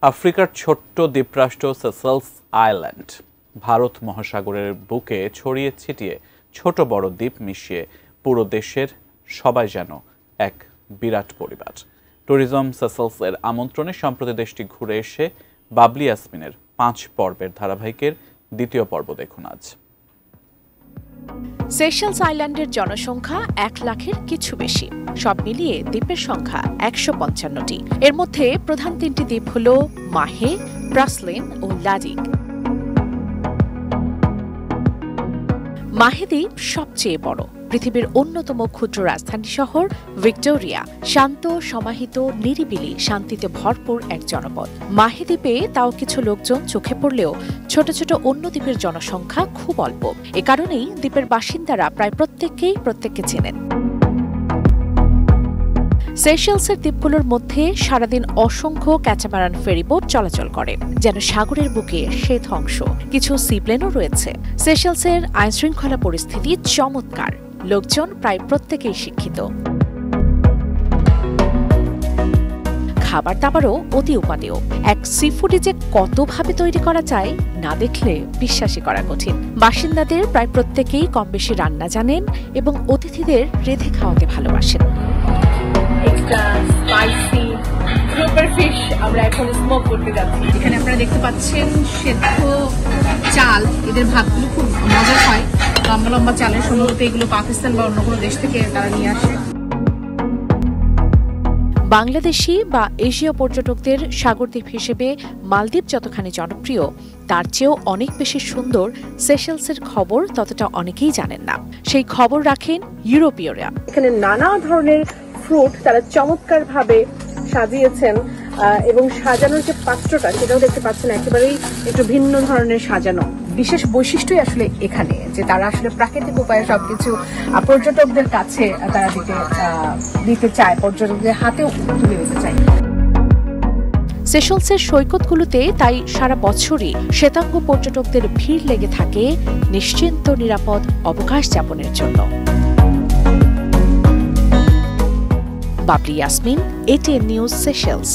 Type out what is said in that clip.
আফ্রিকার ছোট্ট দ্বীপরাষ্ট্র Seychelles island Bharat মহাসাগরের বুকে ছড়িয়ে ছিটিয়ে ছোট বড় দ্বীপ মিশিয়ে পুরো দেশের সবাই যেন এক বিরাট পরিবার। ট্যুরিজম সেসেলসের আমন্ত্রণে সম্প্রতি দেশটি ঘুরে এসে বাবলি ইয়াসমিনের 5 পর্বের ধারাবাহিকের দ্বিতীয় পর্ব দেখুন আজ। সেশেলস আইল্যান্ডের জনসংখ্যা 1 লাখের কিছু বেশি। সব মিলিয়ে দ্বীপের সংখ্যা 155টি। এর মধ্যে প্রধান 3টি দ্বীপ হল মাহে, ব্রাসলিন ও লাডিগ। মাহে দ্বীপ সবচেয়ে বড়, পৃথিবীর অন্যতম ক্ষুদ্র রাজধানী শহর ভিক্টোরিয়া, শান্ত, সমাহিত, নিরিবিলি, শান্তিতে ভরপুর এক জনপদ। মাহে দ্বীপে তাও কিছু লোকজন চোখে পড়লেও ছোট ছোট অন্য দ্বীপের জনসংখ্যা খুব অল্প। এ কারণেই দ্বীপের বাসিন্দারা প্রায় প্রত্যেককে চেনেন। সেশেলসের দ্বীপগুলোর মধ্যে সারাদিন অসংখ্য ক্যাটামারান ফেরিবোট চলাচল করে, যেন সাগরের বুকে সে ধ্বংস। কিছু সিপ্লেনও রয়েছে। সেশেলসের আইনশৃঙ্খলা পরিস্থিতি চমৎকার, লোকজন প্রায় প্রত্যেকেই শিক্ষিত। খাবার দাবারও অতি উপাদেয়। এক সিফুডি যে কতভাবে তৈরি করা যায় না দেখলে বিশ্বাসই করা কঠিন। বাসিন্দাদের প্রায় প্রত্যেকেই কম বেশি রান্না জানেন এবং অতিথিদের রেঁধে খাওয়াতে ভালোবাসেন। স্পাইসি গ্রুপার ফিশ আমরা এখন স্মোক করতে যাচ্ছি। এখানে আপনারা দেখতে পাচ্ছেন সেদ্ধ চাল, এদের ভাতগুলো খুব মজার হয়। লম্বা লম্বা চালের, সম্ভবত এগুলো পাকিস্তান বা অন্য কোনো দেশ থেকে তারা নিয়ে আসে। বাংলাদেশি বা এশীয় পর্যটকদের সাগরদ্বীপ হিসেবে মালদ্বীপ যতখানি জনপ্রিয়, তার চেয়েও অনেক বেশি সুন্দর সেশেলসের খবর ততটা অনেকেই জানেন না। সেই খবর রাখেন ইউরোপীয়রা। এখানে নানা ধরনের ফ্রুট তারা চমৎকার ভাবে সাজিয়েছেন এবং সাজানোর যে পাত্রটা সেটাও দেখতে পাচ্ছেন একেবারেই একটু ভিন্ন ধরনের সাজানো। বিশেষ বৈশিষ্ট্যই আসলে এখানে যে তারা আসলে প্রাকৃতিক উপায়ে সবকিছু পর্যটকদের কাছে তারা দিতে চায়, পর্যটকদের হাতেও তুলে দিতে চায়। সেশেলসের সৈকতগুলোতে তাই সারা বছরই শ্বেতাঙ্গ পর্যটকদের ভিড় লেগে থাকে নিশ্চিন্ত নিরাপদ অবকাশ যাপনের জন্য। Babli Yasmin, ATN news, Seychelles.